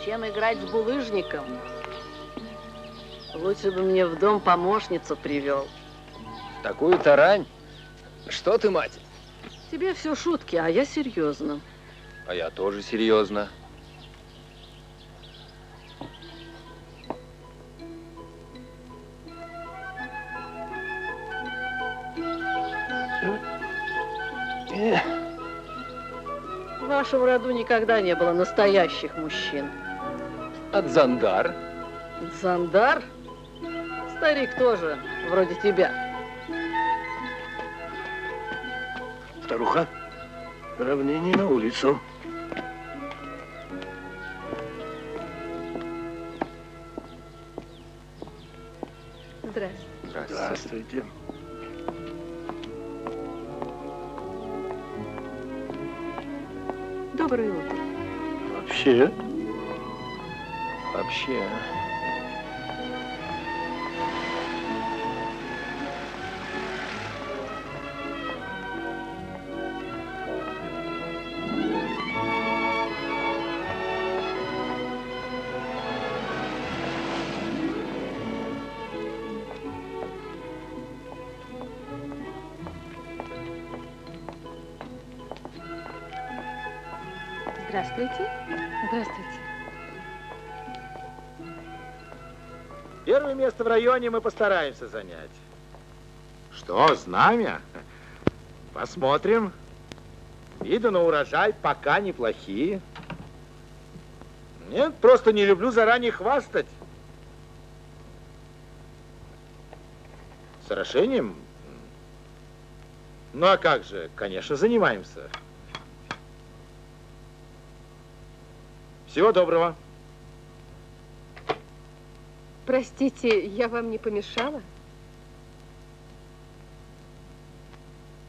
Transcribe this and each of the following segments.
Чем играть с булыжником? Лучше бы мне в дом помощницу привел. Такую тарань? Что ты, мать? Тебе все шутки, а я серьезно. А я тоже серьезно. В вашем роду никогда не было настоящих мужчин. От Зандар. Зандар? Старик тоже, вроде тебя. Старуха, равнение на улицу. Здравствуйте. Здравствуйте. Доброе утро. Вообще? Вообще. Здравствуйте. Здравствуйте. Первое место в районе мы постараемся занять. Что, знамя? Посмотрим. Виды на урожай пока неплохие. Нет, просто не люблю заранее хвастать. С орошением? Ну а как же, конечно, занимаемся. Всего доброго. Простите, я вам не помешала?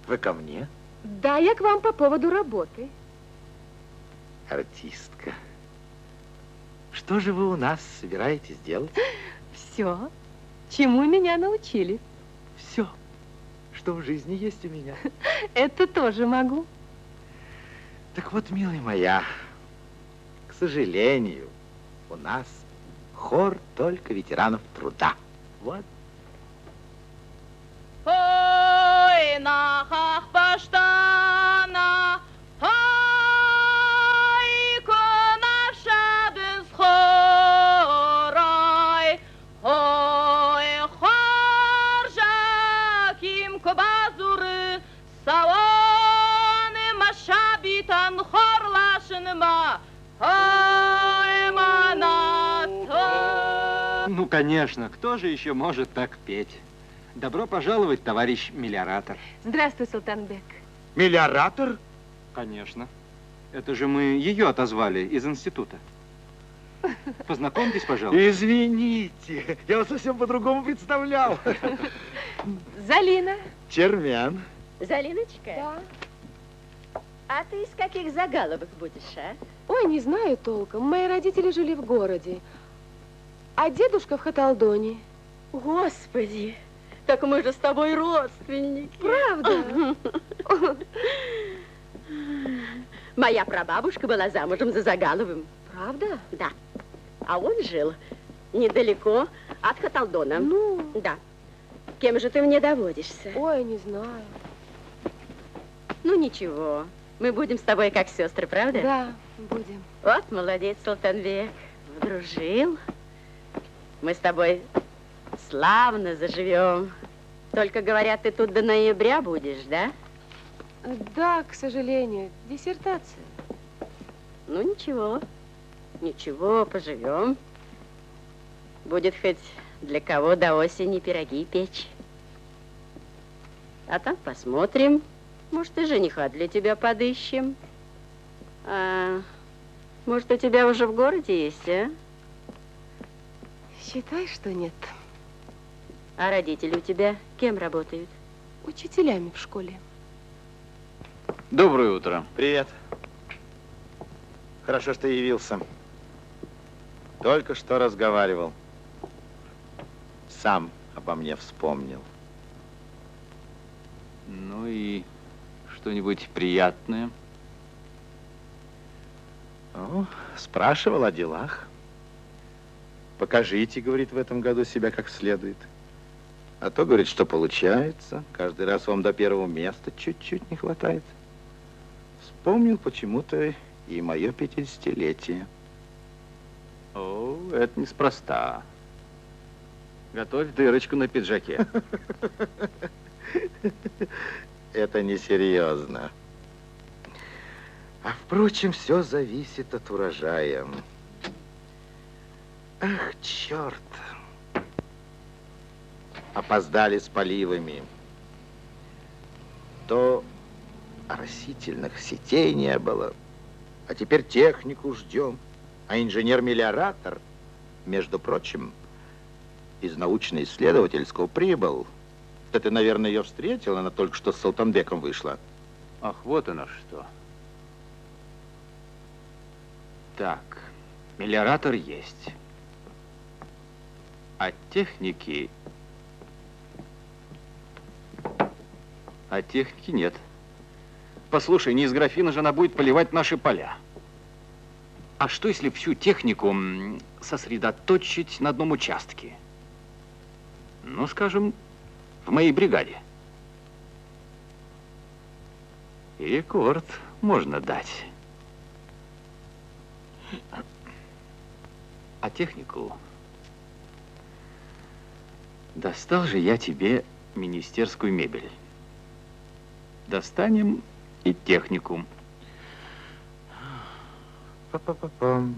Вы ко мне? Да, я к вам по поводу работы. Артистка. Что же вы у нас собираетесь делать? Все, чему меня научили. Все, что в жизни есть у меня. Это тоже могу. Так вот, милая моя, к сожалению, у нас хор только ветеранов труда. Вот. Ой, нахах паштана, ой, конаша без хорой, ой, хоржа ким кобазуры, саваны машабитан хорлашынма, ой, манато. Ну, конечно, кто же еще может так петь? Добро пожаловать, товарищ мелиоратор. Здравствуй, Султанбек. Мелиоратор? Конечно. Это же мы ее отозвали из института. Познакомьтесь, пожалуйста. Извините, я вас совсем по-другому представлял. Залина. Чермян. Залиночка? Да. А ты из каких загаловок будешь, а? Ой, не знаю толком. Мои родители жили в городе, а дедушка в Хаталдоне. Господи, так мы же с тобой родственники. Правда? Моя прабабушка была замужем за Загаловым. Правда? Да. А он жил недалеко от Хаталдона. Ну? Да. Кем же ты мне доводишься? Ой, не знаю. Ну, ничего. Мы будем с тобой как сестры, правда? Да, будем. Вот, молодец, Султанбек. Вдружил. Мы с тобой славно заживем. Только, говорят, ты тут до ноября будешь, да? Да, к сожалению, диссертация. Ну, ничего. Ничего, поживем. Будет хоть для кого до осени пироги печь. А там посмотрим. Может, и жениха для тебя подыщем. А может, у тебя уже в городе есть, а? Считай, что нет. А родители у тебя кем работают? Учителями в школе. Доброе утро. Привет. Хорошо, что явился. Только что разговаривал. Сам обо мне вспомнил. Ну и что-нибудь приятное? Ну, спрашивал о делах. Покажите, говорит, в этом году себя как следует. А то, говорит, что получается. Каждый раз вам до первого места чуть-чуть не хватает. Вспомнил почему-то и мое 50-летие. О, это неспроста. Готовь дырочку на пиджаке. Это несерьезно. А впрочем, все зависит от урожая. Ах, черт. Опоздали с поливами. То оросительных сетей не было. А теперь технику ждем. А инженер-мелиоратор, между прочим, из научно-исследовательского прибыл. Ты, наверное, ее встретил, она только что с Султанбеком вышла. Ах, вот оно что. Так, мелиоратор есть. А техники... А техники нет. Послушай, не из графина же она будет поливать наши поля. А что, если всю технику сосредоточить на одном участке? Ну, скажем, в моей бригаде. И рекорд можно дать. А технику... Достал же я тебе министерскую мебель. Достанем и технику. Па-па-па-пам.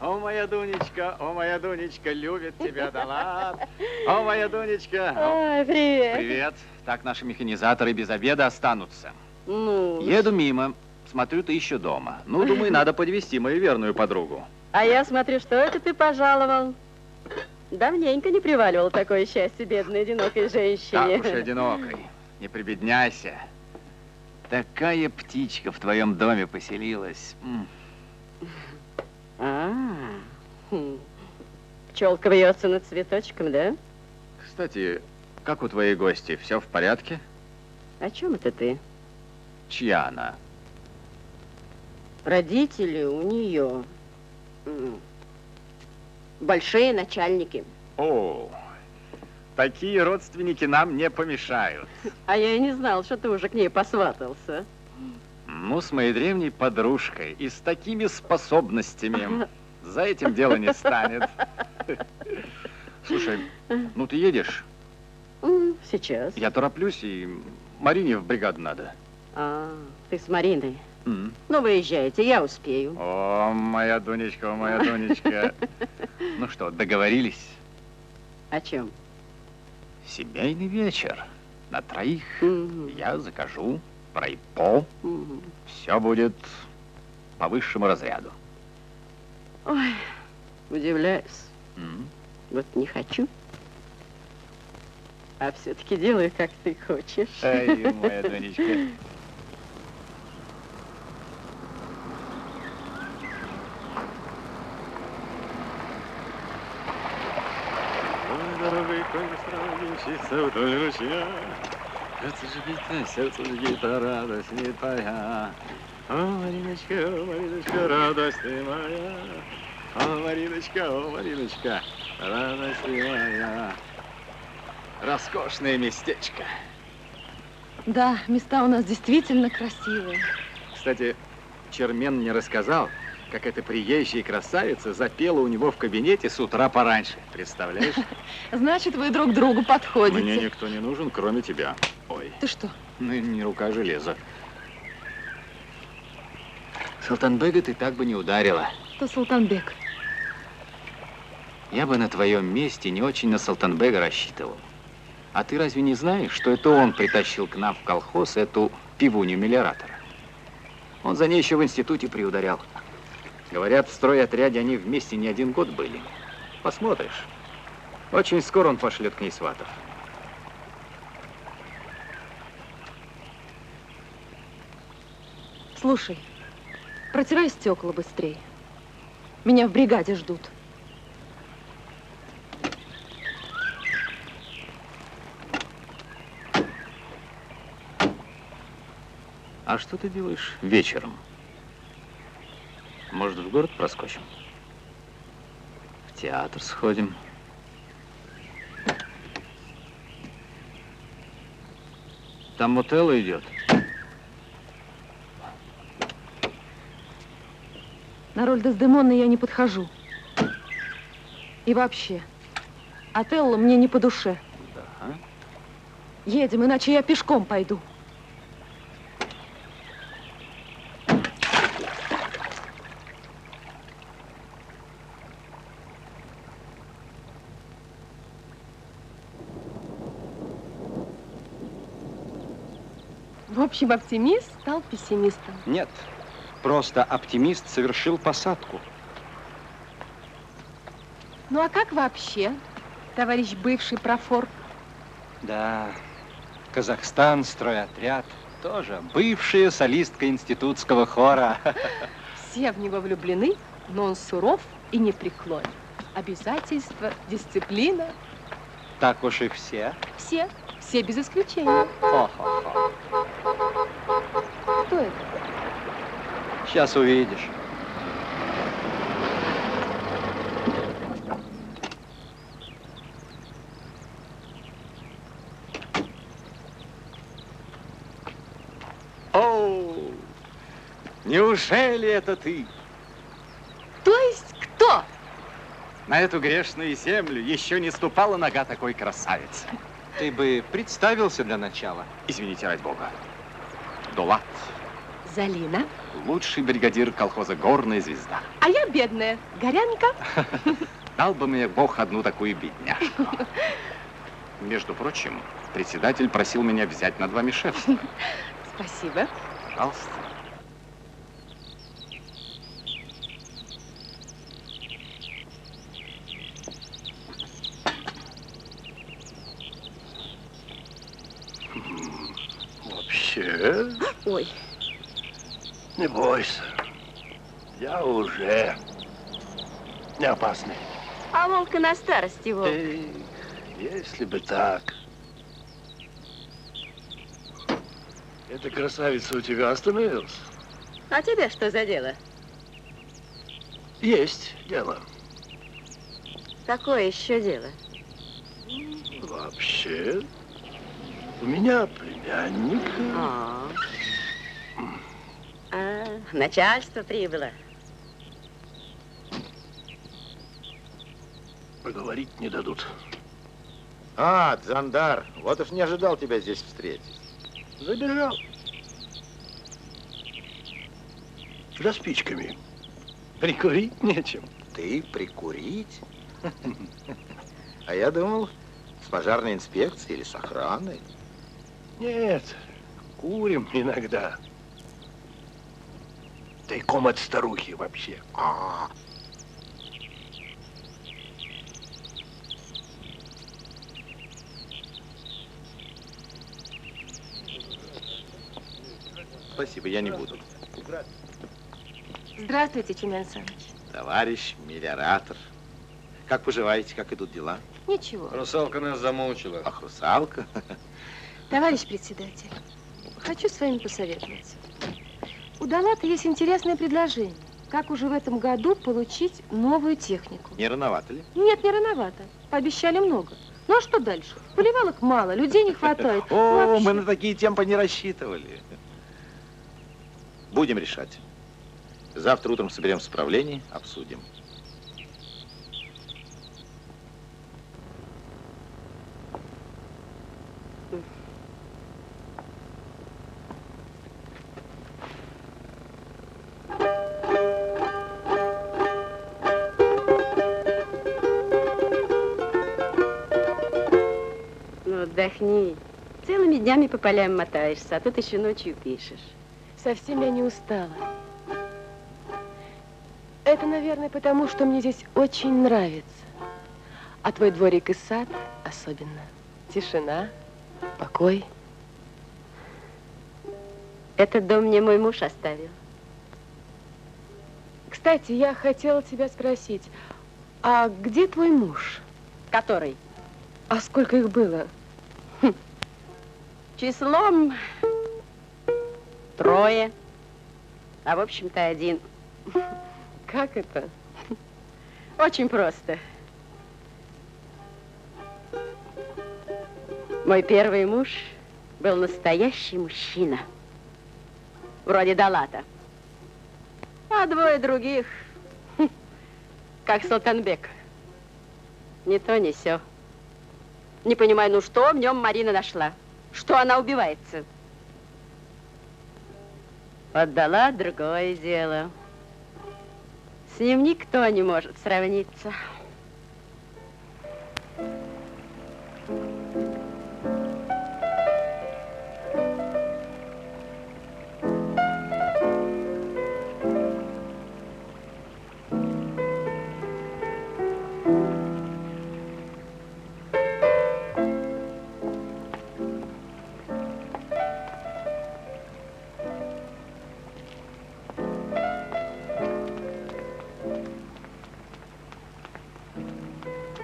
О, моя Дунечка, любит тебя, да ладно. О, моя Дунечка. Ой, привет. Привет. Так наши механизаторы без обеда останутся. Ну, Еду мимо, смотрю, ты еще дома. Ну, думаю, надо подвести мою верную подругу. а я смотрю, что это ты пожаловал. Давненько не приваливал такое счастье бедной, одинокой женщине. Так уж одинокой. Не прибедняйся. Такая птичка в твоем доме поселилась. Пчелка вьется над цветочком, да? Кстати, как у твоей гости? Все в порядке? О чем это ты? Чья она? Родители у нее большие начальники. О, такие родственники нам не помешают. А я и не знал, что ты уже к ней посватался. Ну, с моей древней подружкой и с такими способностями за этим дело не станет. Слушай, ну ты едешь? Сейчас. Я тороплюсь, и Марине в бригаду надо. А, ты с Мариной? Ну, выезжайте, я успею. О, моя Дунечка, моя Дунечка. Ну что, договорились? О чем? Семейный вечер на троих. Я закажу прайпо. Все будет по высшему разряду. Ой, удивляюсь. Вот не хочу. А все-таки делаю, как ты хочешь. Ай, моя Донечка. Дорогой констравинчица вдоль ручья, сердце сбито, радость не твоя. О, Мариночка, радость ты моя. О, Мариночка, радость ты моя. Роскошное местечко. Да, места у нас действительно красивые. Кстати, Чермен мне рассказал, как эта приезжая красавица запела у него в кабинете с утра пораньше. Представляешь? Значит, вы друг другу подходите. Мне никто не нужен, кроме тебя. Ой. Ты что? Ну, не рука, а железо. Султанбега ты так бы не ударила. Кто Султанбек? Я бы на твоем месте не очень на Султанбега рассчитывал. А ты разве не знаешь, что это он притащил к нам в колхоз эту пивунью мелиоратора? Он за ней еще в институте приударял. Говорят, в стройотряде они вместе не 1 год были. Посмотришь. Очень скоро он пошлет к ней сватов. Слушай, протирай стекла быстрей. Меня в бригаде ждут. А что ты делаешь вечером? Может, в город проскочим? В театр сходим? Там мотел идет. На роль Дездемоны я не подхожу. И вообще, Отелло мне не по душе. Да. Едем, иначе я пешком пойду. В общем, оптимист стал пессимистом. Нет, просто оптимист совершил посадку. Ну а как вообще, товарищ бывший профор? Да, Казахстан, стройотряд, тоже бывшая солистка институтского хора. Все в него влюблены, но он суров и непреклонен. Обязательства, дисциплина. Так уж и все. Все без исключения. Хо-хо-хо. Кто это? Сейчас увидишь. О, неужели это ты? То есть кто? На эту грешную землю еще не ступала нога такой красавицы. Ты бы представился для начала. Извините, ради бога. Дулат. Залина. Лучший бригадир колхоза «Горная звезда». А я бедная, горянка. Дал бы мне Бог одну такую бедняжку. Между прочим, председатель просил меня взять на 2 мишевства. Спасибо. Пожалуйста. Вообще, Ой, не бойся. Я уже не опасный. а волка на старость его. Эх, если бы так. Эта красавица у тебя остановилась? А тебе что за дело? Есть дело. Какое еще дело? Вообще, у меня племянник. Начальство прибыло. Поговорить не дадут. А, Дзандар, вот уж не ожидал тебя здесь встретить. Забежал. За спичками. Прикурить нечем. Ты прикурить? А я думал, с пожарной инспекцией или с охраной. Нет, курим иногда. Тайком от старухи вообще. спасибо, я не буду. Здравствуйте, Чемян Саныч. Товарищ мелиоратор. Как поживаете, как идут дела? Ничего. Русалка нас замучила. Ах, русалка. Товарищ председатель, хочу с вами посоветоваться. У Далата есть интересное предложение. Как уже в этом году получить новую технику? Не рановато ли? Нет, не рановато. Пообещали много. Ну а что дальше? Поливалок мало, людей не хватает. О, Вообще. мы на такие темпы не рассчитывали. Будем решать. Завтра утром соберемся в правлении, обсудим. Ну, отдохни. Целыми днями по полям мотаешься, а тут еще ночью пишешь. Совсем я не устала. Это, наверное, потому, что мне здесь очень нравится. А твой дворик и сад особенно. Тишина, покой. Этот дом мне мой муж оставил. Кстати, я хотела тебя спросить, а где твой муж? Который? А сколько их было? Числом 3, а в общем-то 1. Как это? Очень просто. Мой первый муж был настоящий мужчина. Вроде Далата. А 2 других, как Султанбек. Ни то, ни сё. Не понимаю, ну что в нем Марина нашла? Что она убивается? Отдала другое дело. С ним никто не может сравниться.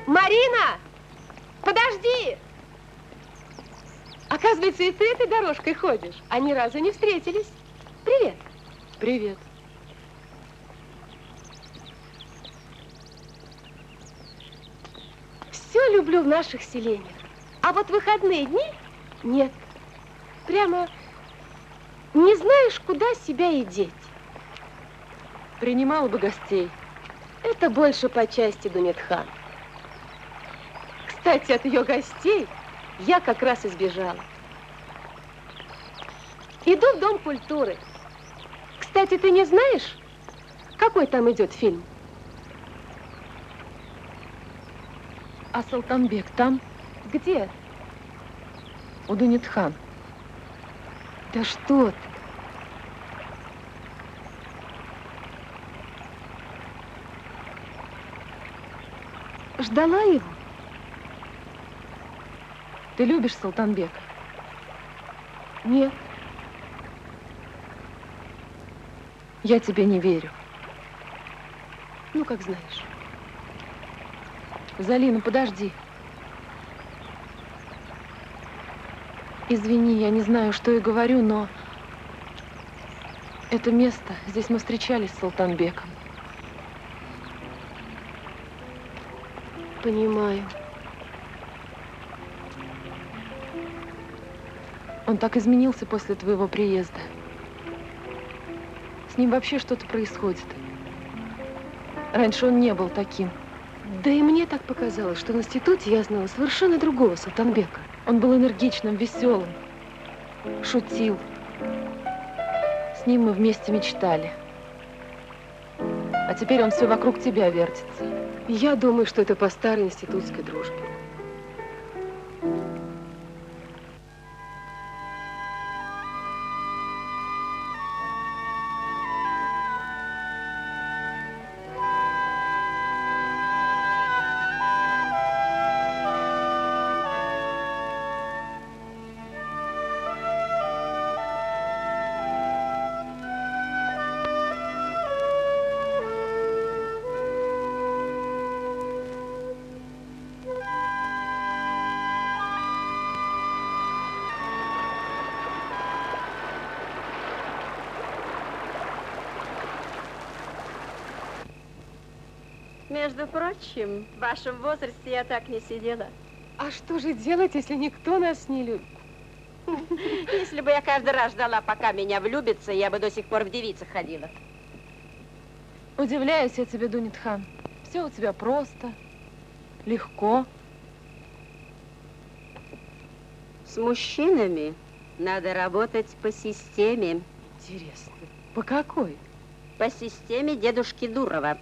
Марина! Подожди! Оказывается, и ты этой дорожкой ходишь, а ни разу не встретились. Привет. Привет. Все люблю в наших селениях, а вот выходные дни нет. Прямо не знаешь, куда себя и деть. Принимала бы гостей. Это больше по части Дунетхан. Кстати, от ее гостей я как раз избежала. Иду в Дом культуры. Кстати, ты не знаешь, какой там идет фильм? А Султанбек там? Где? У Дунетхан. Да что ты? Ждала его? Ты любишь Султанбека? Нет. Я тебе не верю. Ну, как знаешь. Залина, подожди. Извини, я не знаю, что и говорю, но это место, здесь мы встречались с Султанбеком. Понимаю. Он так изменился после твоего приезда. С ним вообще что-то происходит. Раньше он не был таким. Да и мне так показалось, что в институте я знала совершенно другого Султанбека. Он был энергичным, веселым, шутил. С ним мы вместе мечтали. А теперь он все вокруг тебя вертится. Я думаю, что это по старой институтской дружбе. Между прочим, в вашем возрасте я так не сидела. А что же делать, если никто нас не любит? Если бы я каждый раз ждала, пока меня влюбится, я бы до сих пор в девицах ходила. Удивляюсь я тебе, Дунит-хан. Все у тебя просто, легко. С мужчинами надо работать по системе. Интересно, по какой? По системе дедушки Дурова.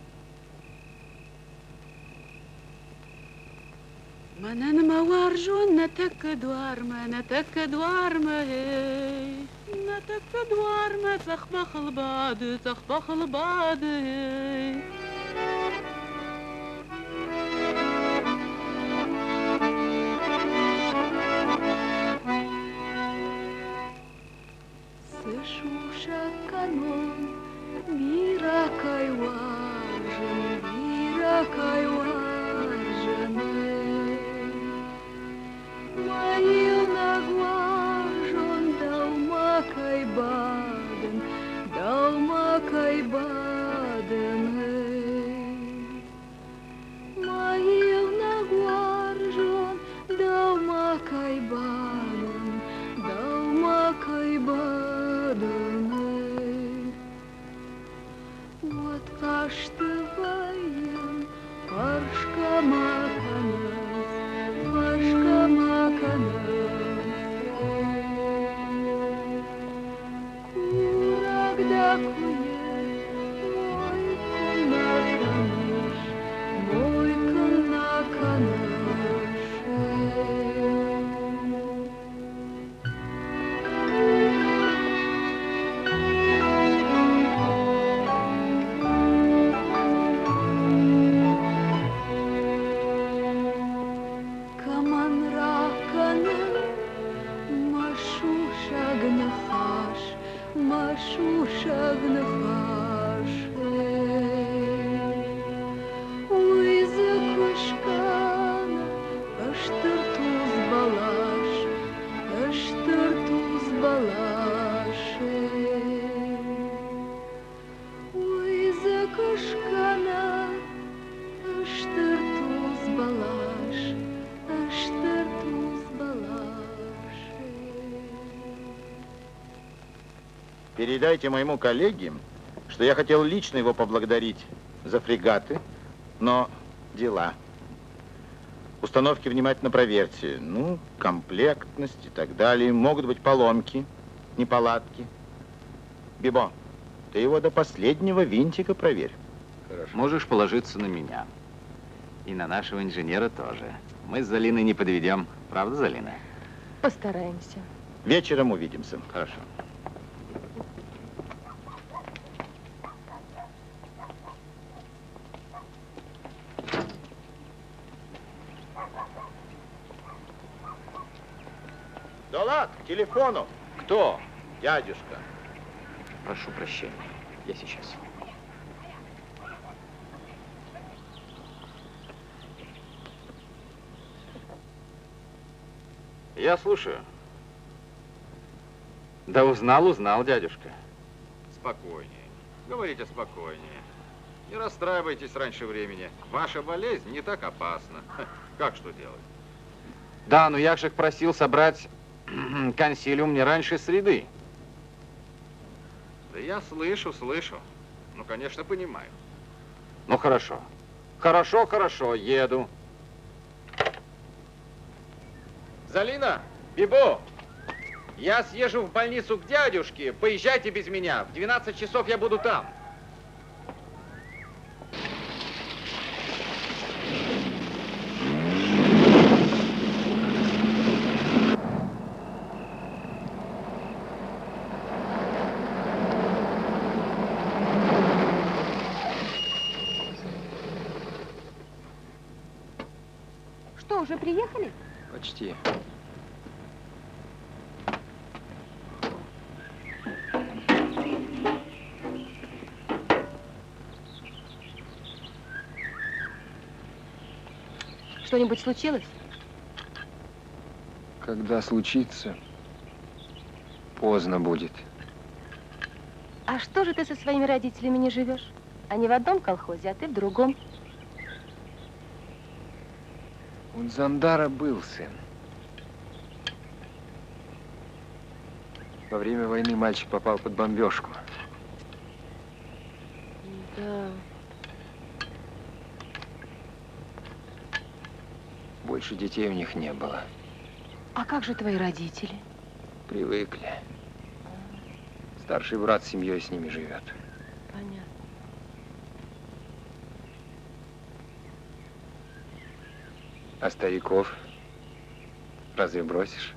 Манан маваржон на такадуарма, эй. На такадуарма, цахбахал бады, эй. Слышу шаканон, мира кайважен, мира кайважен. Маил нагважен, далма кайбаден, Маил нагважен, далма кайбаден. Вот каштываем, паршка маканас, паршка маканас. Курак да куе, мой канаканаш. Передайте моему коллеге, что я хотел лично его поблагодарить за фрегаты, но дела. Установки внимательно проверьте. Ну, комплектность и так далее. Могут быть поломки, неполадки. Бибо, ты его до последнего винтика проверь. Хорошо. Можешь положиться на меня. И на нашего инженера тоже. Мы с Залиной не подведем. Правда, Залина? Постараемся. Вечером увидимся. Хорошо. Далат, к телефону. Кто? Дядюшка. Прошу прощения. Я сейчас. Я слушаю. Да узнал, дядюшка. Спокойнее. Говорите спокойнее. Не расстраивайтесь раньше времени. Ваша болезнь не так опасна. Как что делать? Да, но Якшик просил собрать консилиум не раньше среды. Да я слышу. Ну, конечно, понимаю. Ну, хорошо. Хорошо, еду. Залина, Бибо, я съезжу в больницу к дядюшке. Поезжайте без меня. В 12 часов я буду там. Что, уже приехали? Почти. Что-нибудь случилось? Когда случится, поздно будет. А что же ты со своими родителями не живешь? Они в одном колхозе, а ты в другом. У Дзандара был сын. Во время войны мальчик попал под бомбежку. Да. Больше детей у них не было. А как же твои родители? Привыкли. Старший брат с семьей с ними живет. Понятно. А стариков разве бросишь?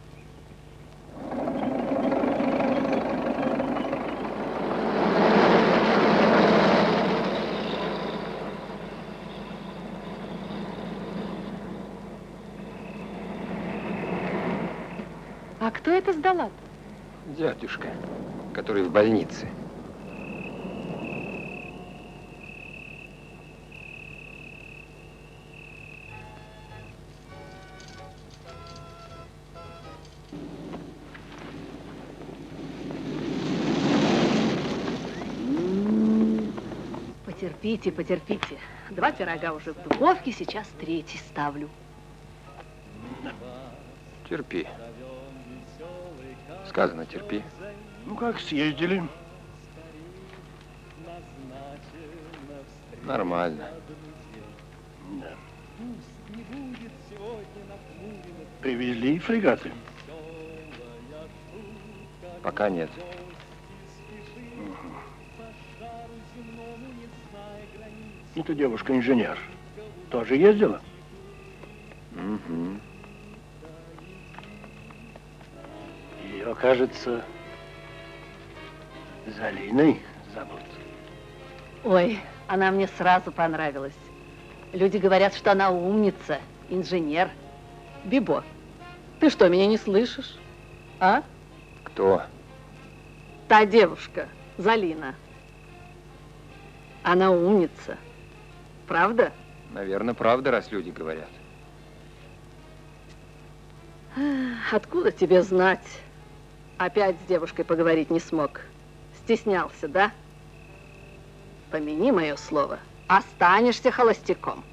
А кто это сдала? Дядюшка, который в больнице. Потерпите, потерпите. 2 пирога уже в духовке, сейчас 3-й ставлю. Терпи. Сказано, терпи. Ну как, съездили? Нормально. Да. Привезли фрегаты? Пока нет. Это девушка-инженер. Тоже ездила? Угу. Ее, кажется, Залиной зовут. Ой, она мне сразу понравилась. Люди говорят, что она умница, инженер. Бибо, ты что, меня не слышишь? А? Кто? Та девушка, Залина. Она умница. Правда? Наверное, правда, раз люди говорят. Откуда тебе знать? Опять с девушкой поговорить не смог. Стеснялся, да? Помяни мое слово. Останешься холостяком.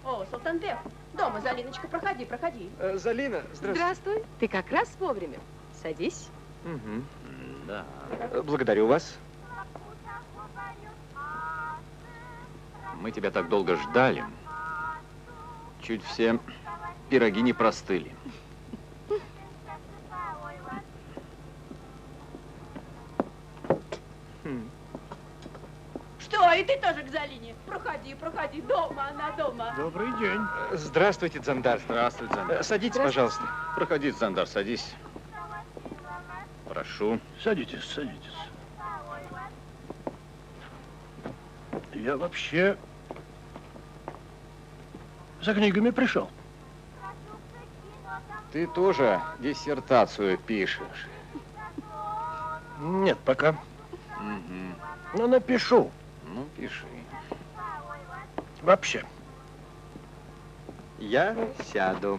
О, Султанбек, дома, Залиночка, проходи, проходи. Залина, здравствуй. Здравствуй. Ты как раз вовремя. Садись. Угу. Да. Благодарю вас. Мы тебя так долго ждали. Чуть все пироги не простыли. Что, и ты тоже к Залине? Проходи, проходи, дома, она дома. Добрый день. Здравствуйте, Дзандар. Здравствуй, Дзандар. Садитесь, пожалуйста. Проходи, Дзандар, садись. Прошу. Садитесь, садитесь. Я вообще за книгами пришел. Ты тоже диссертацию пишешь? Нет, пока. Угу. Но напишу. Ну, пиши. Вообще. Я сяду.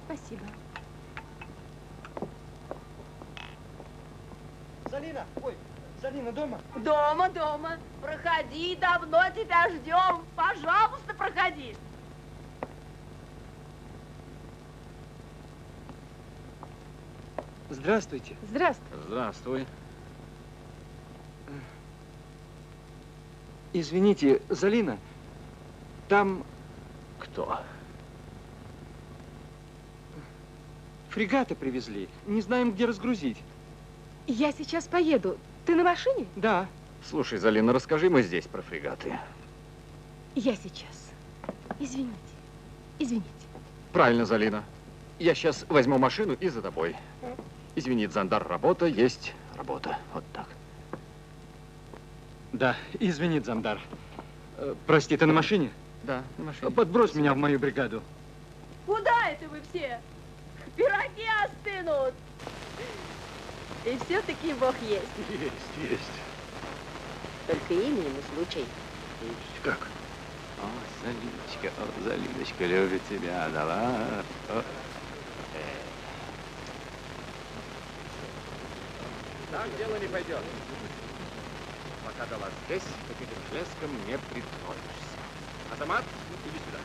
Спасибо. Залина, ой, Залина дома? Дома, дома. Проходи, давно тебя ждем. Пожалуйста, проходи. Здравствуйте. Здравствуй. Здравствуй. Извините, Залина, там Кто? фрегаты привезли. Не знаем, где разгрузить. Я сейчас поеду. Ты на машине? Да. Слушай, Залина, расскажи мы здесь про фрегаты. Я сейчас. Извините. Извините. Правильно, Залина. Я сейчас возьму машину и за тобой. Извини, Дзандар, работа есть работа. Вот так. Да, извини, Дзандар. Прости, ты на машине? Да, на машине. Подбрось меня в мою бригаду. Куда это вы все? Пироги остынут. И все-таки Бог есть. Есть. Только имя ему случай. Как? О, Залиночка любит тебя, да ладно. Так дело не пойдет. Пока дала здесь, каким железком не притронешься. Азамат, иди сюда.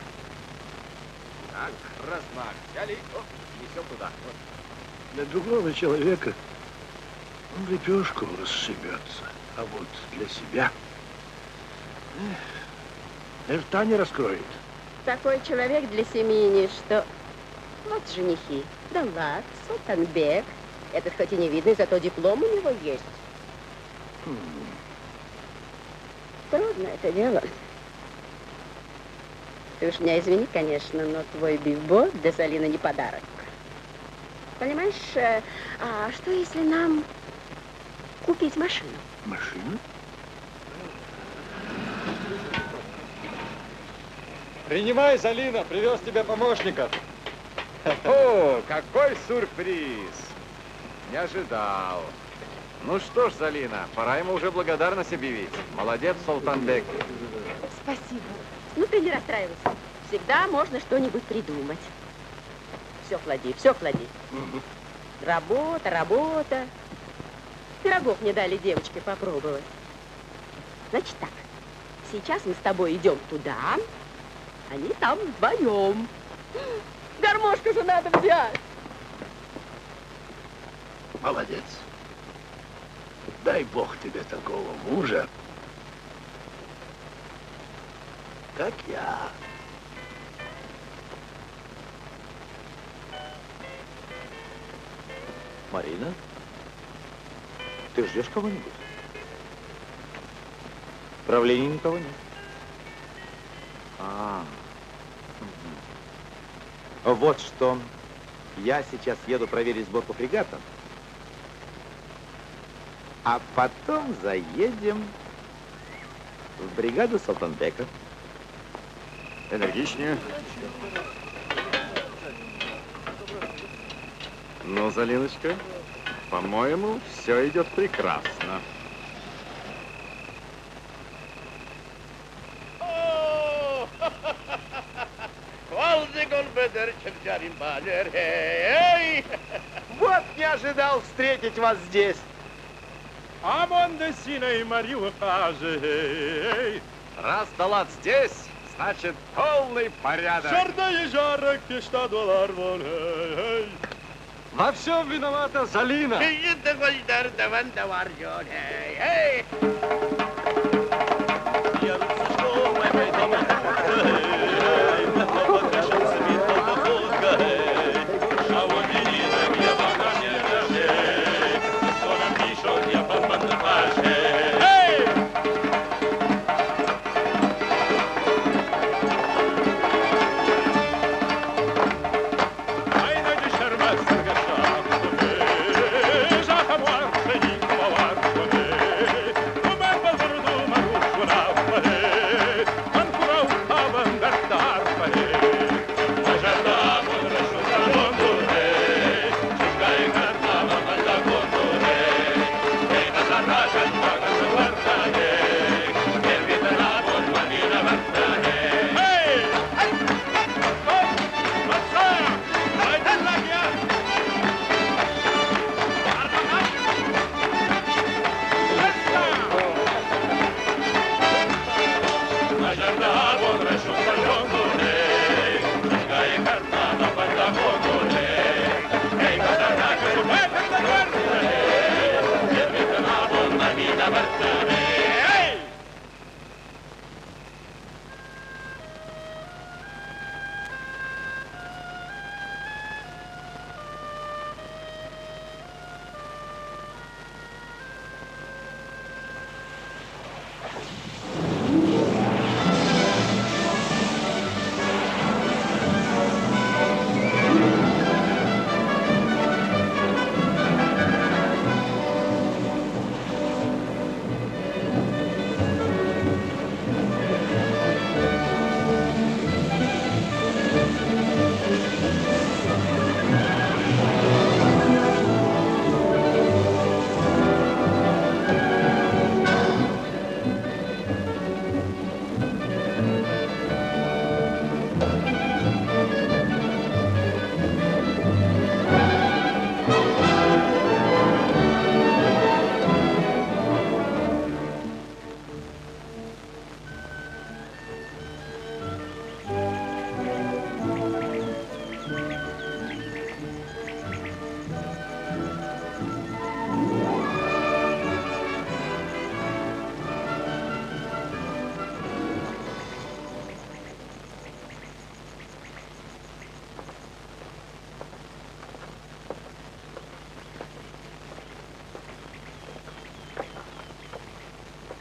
Так, размах взяли, несем туда. Вот. Для другого человека он лепешку расшибется, а вот для себя рта не раскроет. Такой человек для семьи ничто. Вот женихи. Далат, Султанбек. Этот хоть и не видный, зато диплом у него есть. Трудно это дело. Ты уж меня извини, конечно, но твой бибо для Салина не подарок. Понимаешь, а что если нам купить машину? Машину? Принимай, Залина, привез тебе помощника. О, какой сюрприз! Не ожидал. Ну что ж, Залина, пора ему уже благодарность объявить. Молодец, Султанбек. Спасибо. Ну, ты не расстраивайся. Всегда можно что-нибудь придумать. Все клади, все клади. Работа, работа. Пирогов мне дали девочке попробовать. Значит так, сейчас мы с тобой идем туда, они там вдвоем. Гармошку же надо взять. Молодец. Дай Бог тебе такого мужа, как я. Марина, ты ждешь кого-нибудь? В правлении никого нет. Вот что. Я сейчас еду проверить сборку фрегата. А потом заедем в бригаду Султанбека. Энергичнее. Ну, Залиночка, по-моему, все идет прекрасно. Вот не ожидал встретить вас здесь. Раз Далат здесь, значит полный порядок. Во всем виновата Залина.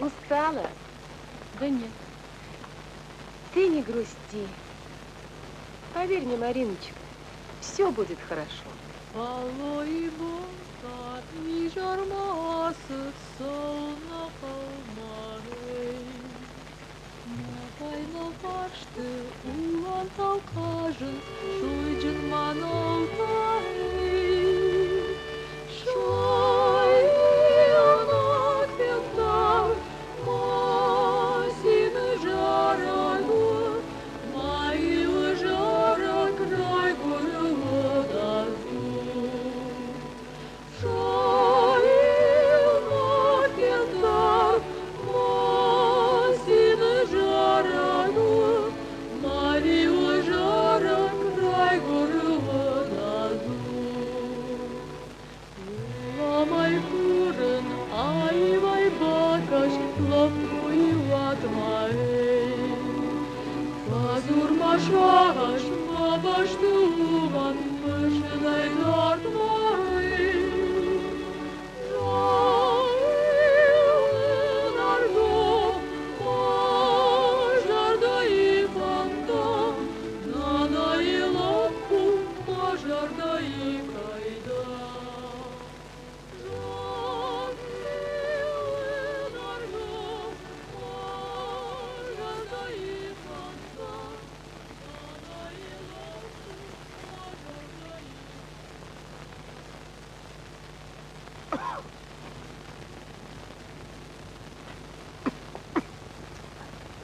Устала? Да нет. Ты не грусти. Поверь мне, Мариночка, все будет хорошо.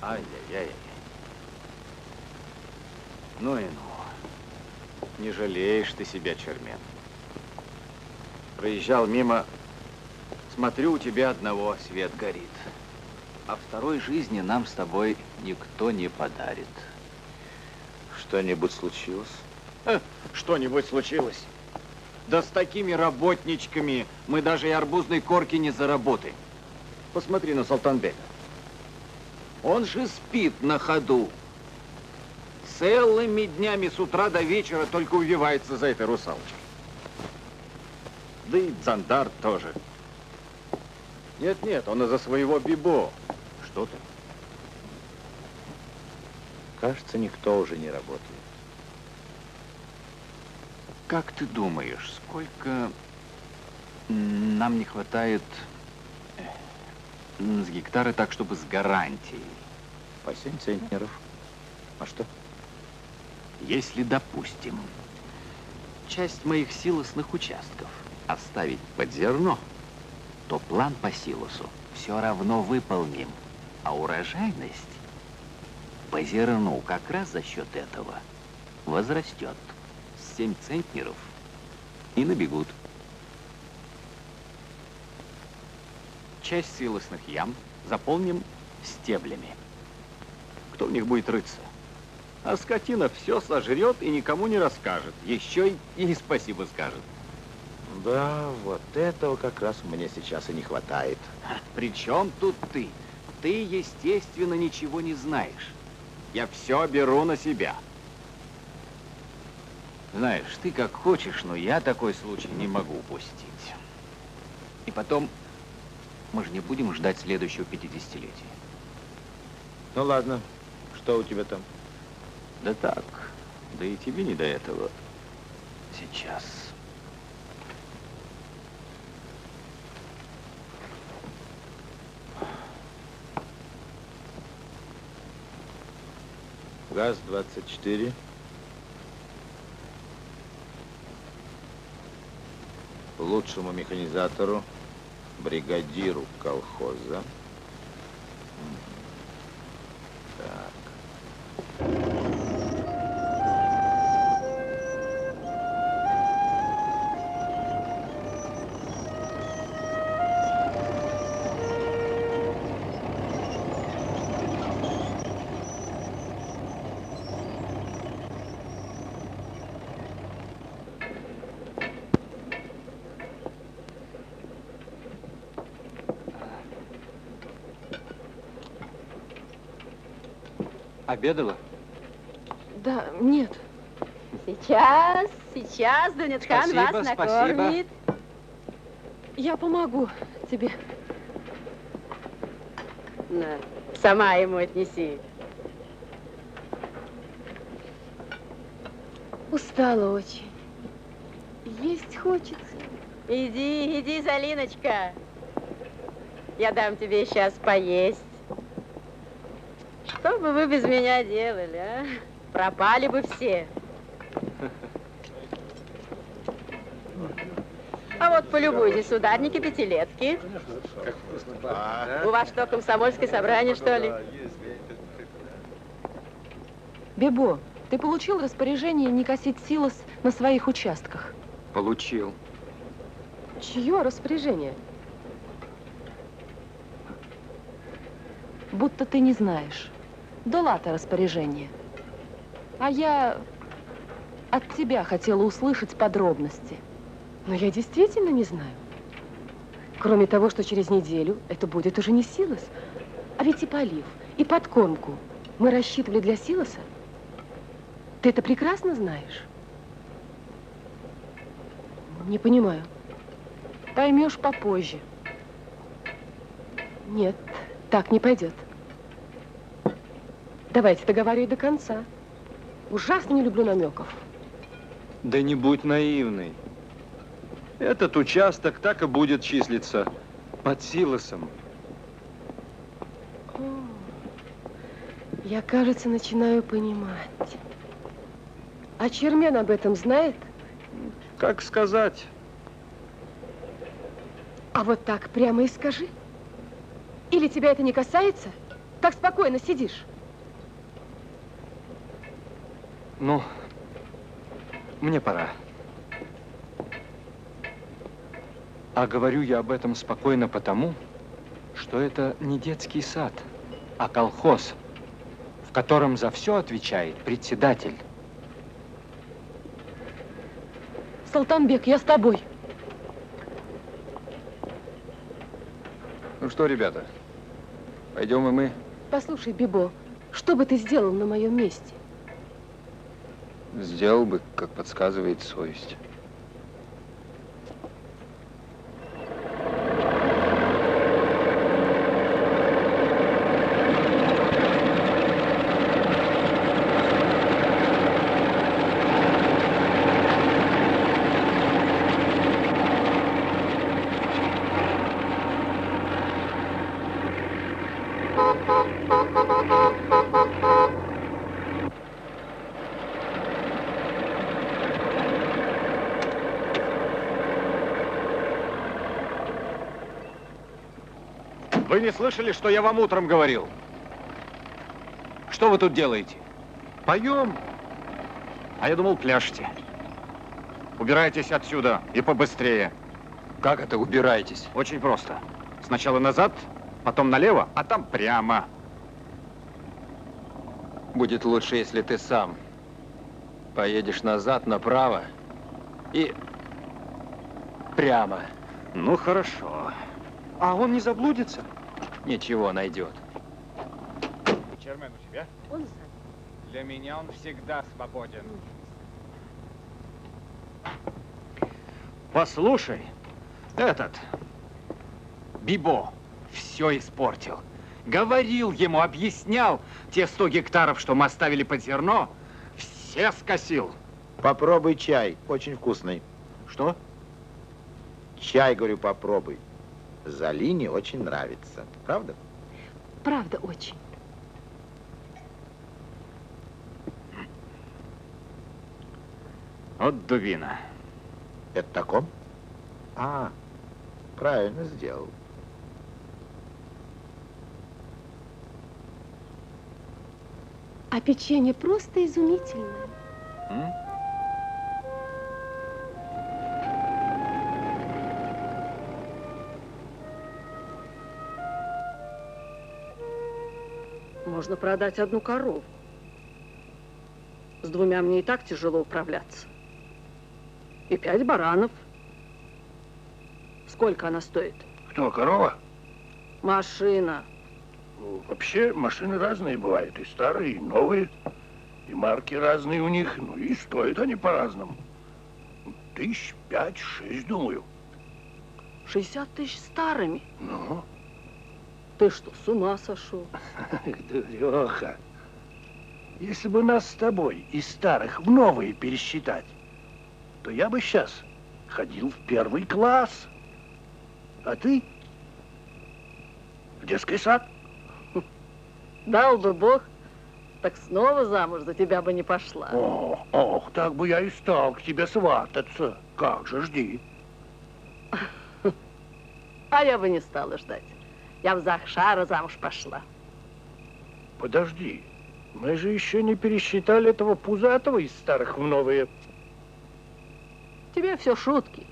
Ай-яй-яй. Ну и ну. Не жалеешь ты себя, Чермен. Проезжал мимо, смотрю, у тебя одного свет горит. А второй жизни нам с тобой никто не подарит. Что-нибудь случилось? Что-нибудь случилось? Да с такими работничками мы даже и арбузной корки не заработаем. Посмотри на Султанбека. Он же спит на ходу. Целыми днями с утра до вечера только увивается за этой русалочкой. Да и Дзандар тоже. Нет, он из-за своего Бибо. Что ты? Кажется, никто уже не работает. Как ты думаешь, сколько нам не хватает с гектара так, чтобы с гарантией? По 7 центнеров. А что? Если, допустим, часть моих силосных участков оставить под зерно, то план по силосу все равно выполним, а урожайность по зерну как раз за счет этого возрастет. 7 центнеров и набегут. Часть силосных ям заполним стеблями. Кто в них будет рыться? А скотина все сожрет и никому не расскажет. Еще и спасибо скажет. Да, вот этого как раз мне сейчас и не хватает. При чем тут ты? Ты, естественно, ничего не знаешь. Я все беру на себя. Знаешь, ты как хочешь, но я такой случай не могу упустить. И потом, мы же не будем ждать следующего 50-летия. Ну ладно, что у тебя там? Да так, да и тебе не до этого сейчас. ГАЗ-24. Лучшему механизатору, бригадиру колхоза. Так. Обедала? Да, нет. Сейчас Дунятхан вас накормит. Я помогу тебе. На, сама ему отнеси. Устала очень. Есть хочется. Иди, иди, Залиночка. Я дам тебе сейчас поесть. Что бы вы без меня делали, а? Пропали бы все. А вот полюбуйтесь, ударники пятилетки. У вас что, комсомольское собрание, что ли? Бибо, ты получил распоряжение не косить силос на своих участках? Получил. Чье распоряжение? Будто ты не знаешь. Далата распоряжение. А я от тебя хотела услышать подробности. Но я действительно не знаю. Кроме того, что через неделю это будет уже не силос. А ведь и полив, и подкормку мы рассчитывали для силоса. Ты это прекрасно знаешь? Не понимаю. Поймешь попозже. Нет, так не пойдет. Давайте договаривать до конца. Ужасно не люблю намеков. Да не будь наивной. Этот участок так и будет числиться под силосом. Я, кажется, начинаю понимать. А Чермен об этом знает? Как сказать? А вот так прямо и скажи. Или тебя это не касается? Так спокойно сидишь. Ну, мне пора. А говорю я об этом спокойно потому, что это не детский сад, а колхоз, в котором за все отвечает председатель. Салтанбек, я с тобой. Ну что, ребята, пойдем и мы. Послушай, Бибо, что бы ты сделал на моем месте? Сделал бы, как подсказывает совесть. Вы не слышали, что я вам утром говорил? Что вы тут делаете? Поем. А я думал, пляшете. Убирайтесь отсюда и побыстрее. Как это убираетесь? Очень просто. Сначала назад, потом налево, а там прямо. Будет лучше, если ты сам поедешь назад, направо и прямо. Ну, хорошо. А он не заблудится? Ничего найдет. Чермен у тебя? Он сам. Для меня он всегда свободен. Послушай, этот Бибо все испортил. Говорил ему, объяснял, те 100 гектаров, что мы оставили под зерно, все скосил. Попробуй чай, очень вкусный. Что? Чай, говорю, попробуй. Залине очень нравится. Правда? Правда, очень. Вот дубина. Это таком? А, правильно сделал. А печенье просто изумительное. Можно продать одну корову. С 2 мне и так тяжело управляться. И 5 баранов. Сколько она стоит? Кто, корова? Машина. Ну, вообще машины разные бывают, и старые, и новые, и марки разные у них, ну и стоят они по-разному. 5-6 тысяч, думаю. 60 000 старыми. Ну, Ты что, с ума сошел? Дуреха. Если бы нас с тобой из старых в новые пересчитать, то я бы сейчас ходил в 1 класс. А ты в детский сад. Дал бы Бог, так снова замуж за тебя бы не пошла. Ох, так бы я и стал к тебе свататься. Как же, жди. А я бы не стала ждать. Я в Захшара замуж пошла. Подожди, мы же еще не пересчитали этого пузатого из старых в новые. Тебе все шутки.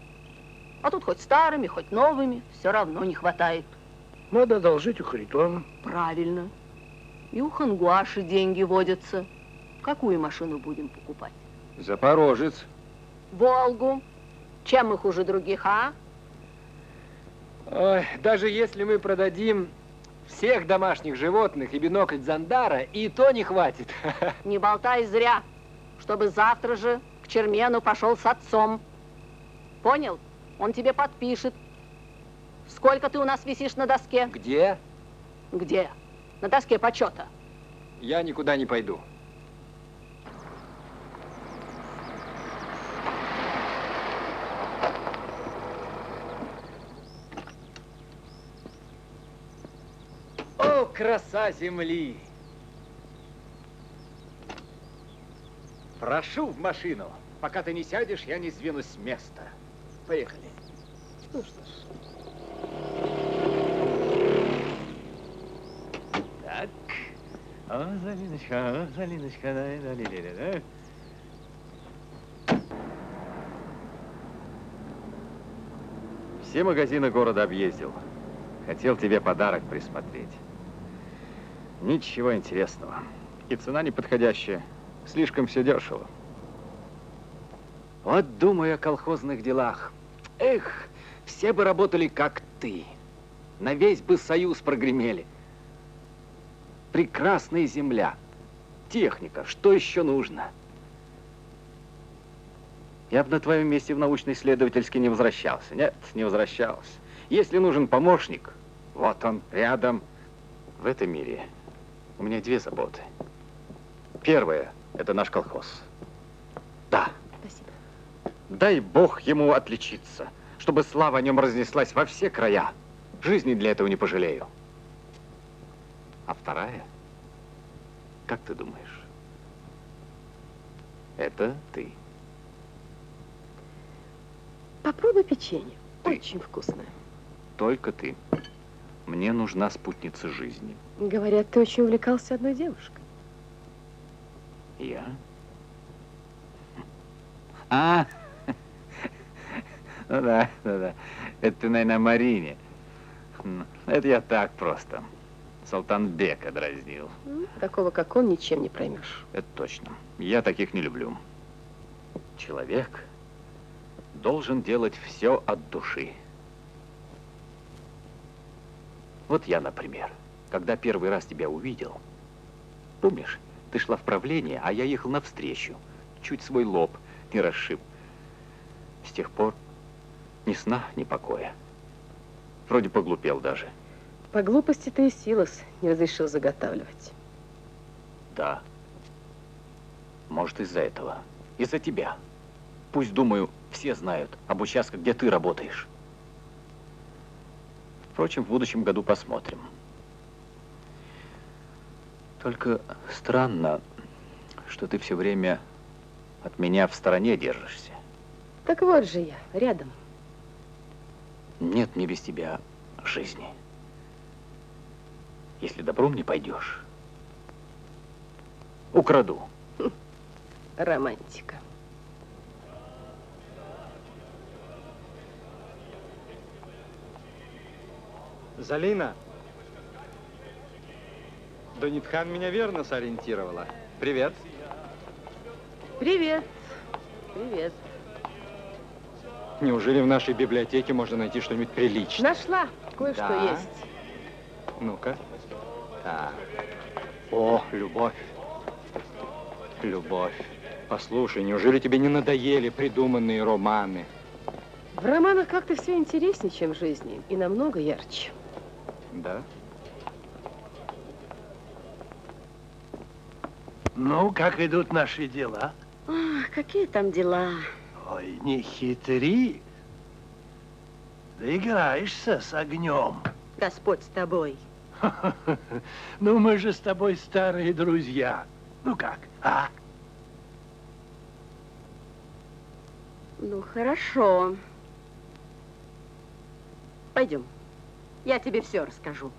А тут хоть старыми, хоть новыми, все равно не хватает. Надо одолжить у Харитона. Правильно. И у Хангуаши деньги водятся. Какую машину будем покупать? Запорожец. Волгу. Чем мы хуже других, а? Ой, даже если мы продадим всех домашних животных и бинокль Зандара, и то не хватит. Не болтай зря, чтобы завтра же к Чермену пошел с отцом. Понял? Он тебе подпишет. Сколько ты у нас висишь на доске? Где? Где? На доске почета. Я никуда не пойду. О, краса земли! Прошу в машину. Пока ты не сядешь, я не сдвинусь с места. Поехали. Ну что ж. Так. О, Залиночка, да. Все магазины города объездил. Хотел тебе подарок присмотреть. Ничего интересного. И цена неподходящая. Слишком все дешево. Вот думаю о колхозных делах. Эх, все бы работали, как ты. На весь бы союз прогремели. Прекрасная земля. Техника. Что еще нужно? Я бы на твоем месте в научно-исследовательский не возвращался. Нет, не возвращался. Если нужен помощник, вот он, рядом. В этом мире у меня 2 заботы. Первая – это наш колхоз. Да. Спасибо. Дай Бог ему отличиться, чтобы слава о нем разнеслась во все края. Жизни для этого не пожалею. А вторая, как ты думаешь, это ты. Попробуй печенье. Ты. Очень вкусное. Только ты. Мне нужна спутница жизни. Говорят, ты очень увлекался одной девушкой. Я? А, ну да. Это ты, наверное, о Марине. Это я так просто. Султанбека дразнил. Такого, как он, ничем не проймешь. Это точно. Я таких не люблю. Человек должен делать все от души. Вот я, например, когда первый раз тебя увидел, помнишь, ты шла в правление, а я ехал навстречу, чуть свой лоб не расшиб. С тех пор ни сна, ни покоя. Вроде поглупел даже. По глупости ты и Силос не разрешил заготавливать. Да. Может, из-за этого. Из-за тебя. Пусть, думаю, все знают об участках, где ты работаешь. Впрочем, в будущем году посмотрим. Только странно, что ты все время от меня в стороне держишься. Так вот же я, рядом. Нет мне без тебя жизни. Если добром не пойдешь, украду. Романтика. Залина, Донитхан меня верно сориентировала. Привет. Привет. Привет. Неужели в нашей библиотеке можно найти что-нибудь приличное? Нашла. Кое-что Да? есть. Ну-ка. Так. О, любовь. Любовь. Послушай, неужели тебе не надоели придуманные романы? В романах как-то все интереснее, чем в жизни. И намного ярче. Да? Ну, как идут наши дела? Ах, какие там дела? Ой, не хитри. Доиграешься с огнем. Господь с тобой. Ну, мы же с тобой старые друзья. Ну как, а? Ну, хорошо. Пойдем. Я тебе все расскажу.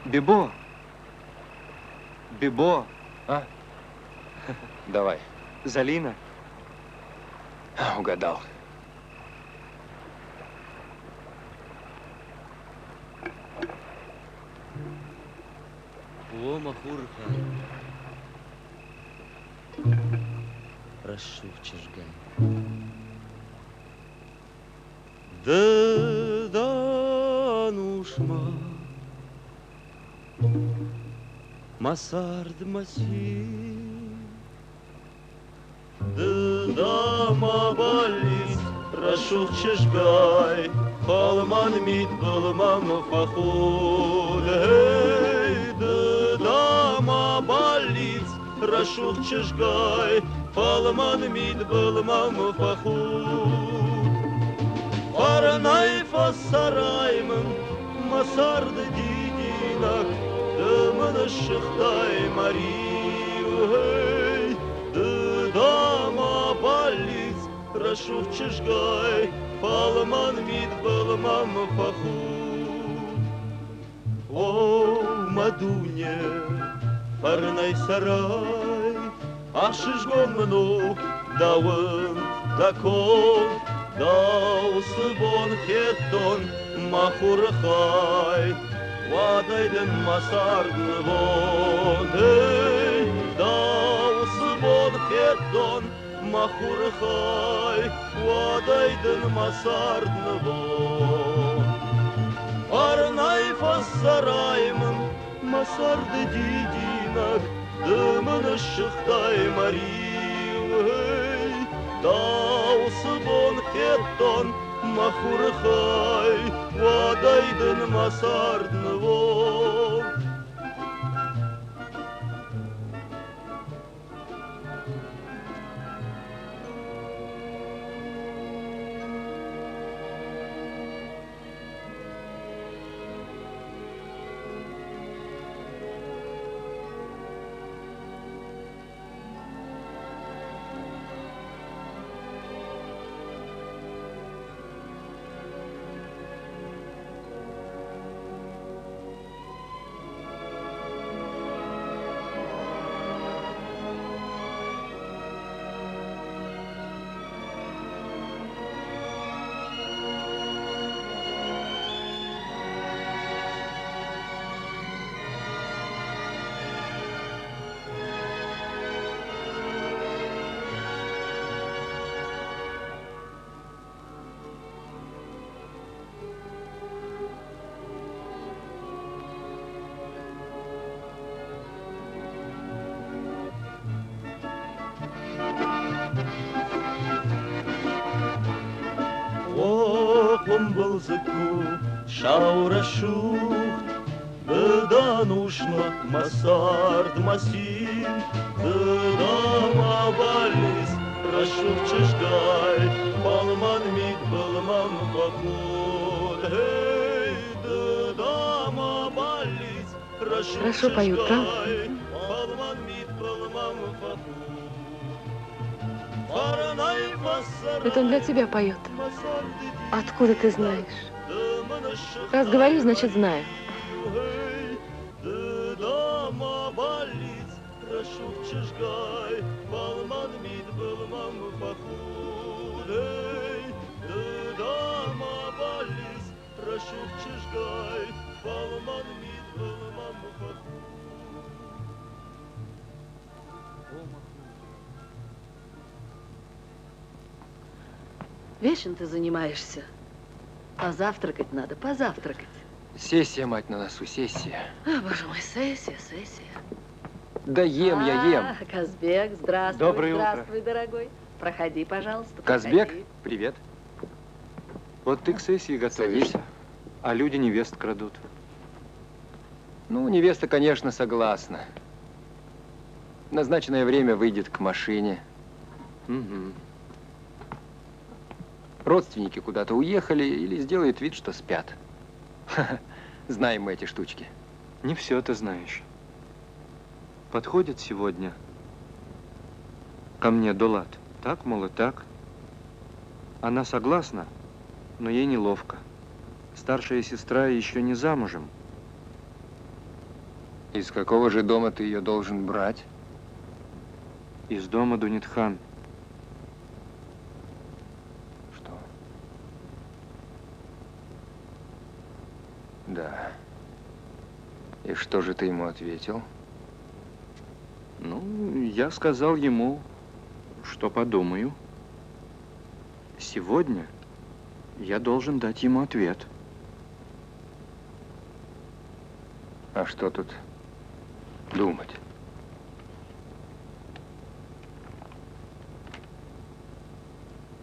Бибо! Бибо! А? Давай. Залина? Угадал. О, Махурха. Прошу, Чижгай. Да нушма. Масард маси. Да мабалис. Прошу, Чижгай. Халман мид балман фахуд. Да мабалис. Прошу, Чижгай. Халман мид балман фахуд. Фарнай фасараймын. Масард дидинак. Дымын шыхтай Марию. Дама балис. Прошу, Чижгай. Палман мид балман фаху. О, Мадуне, фарнай сарай, ашишгон мнук, дауын, дакон, даусыбон хеттон, махурхай, вадайдын масарды вон, даусыбон хеттон, махурхай, вадайдын масардны вон. Арнай фассараймын, масарды дидинак, дымын шыхтай Марию. Даусы бон хеттон, махурхай, вадайдын масардны вон. Бамблзыку шаурашут, да нужно масард масин, да мабалис рашув чешгай, балман мид балман поход, эй, да мабалис рашув Хорошо поют, правда? балман мид балман поход. Это он для тебя поет. Откуда ты знаешь? Раз говорю, значит знаю. Вечно ты занимаешься. Позавтракать надо, позавтракать. Сессия, мать, на носу, сессия. А, боже мой, сессия, сессия. Да ем, я ем. Казбек, здравствуй. Доброе утро. Здравствуй, дорогой. Проходи, пожалуйста. Казбек, проходи. привет. Вот ты к сессии готовишься, а люди невест крадут. Ну, невеста, конечно, согласна. В назначенное время выйдет к машине. Угу. Родственники куда-то уехали или сделают вид, что спят. Знаем мы эти штучки. Не все ты знаешь. Подходит сегодня ко мне Дулат. Так, мол, и так. Она согласна, но ей неловко. Старшая сестра еще не замужем. Из какого же дома ты ее должен брать? Из дома Дунитхан. Что? Да. И что же ты ему ответил? Ну, я сказал ему, что подумаю. Сегодня я должен дать ему ответ. А что тут думать?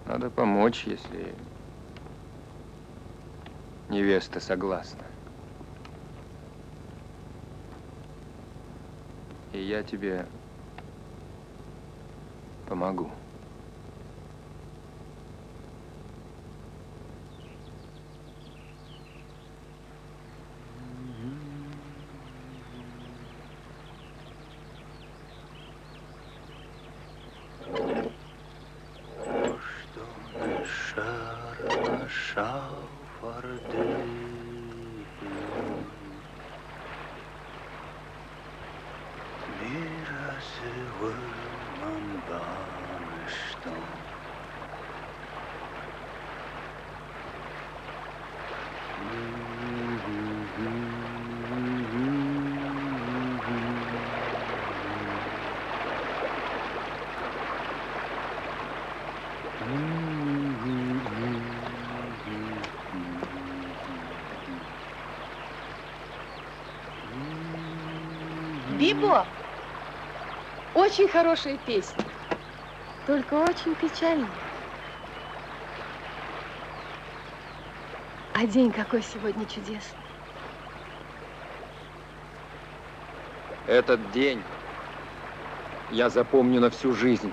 Надо помочь, если невеста согласна. И я тебе помогу. Бибо! Очень хорошая песня, только очень печальная. А день какой сегодня чудесный. Этот день я запомню на всю жизнь.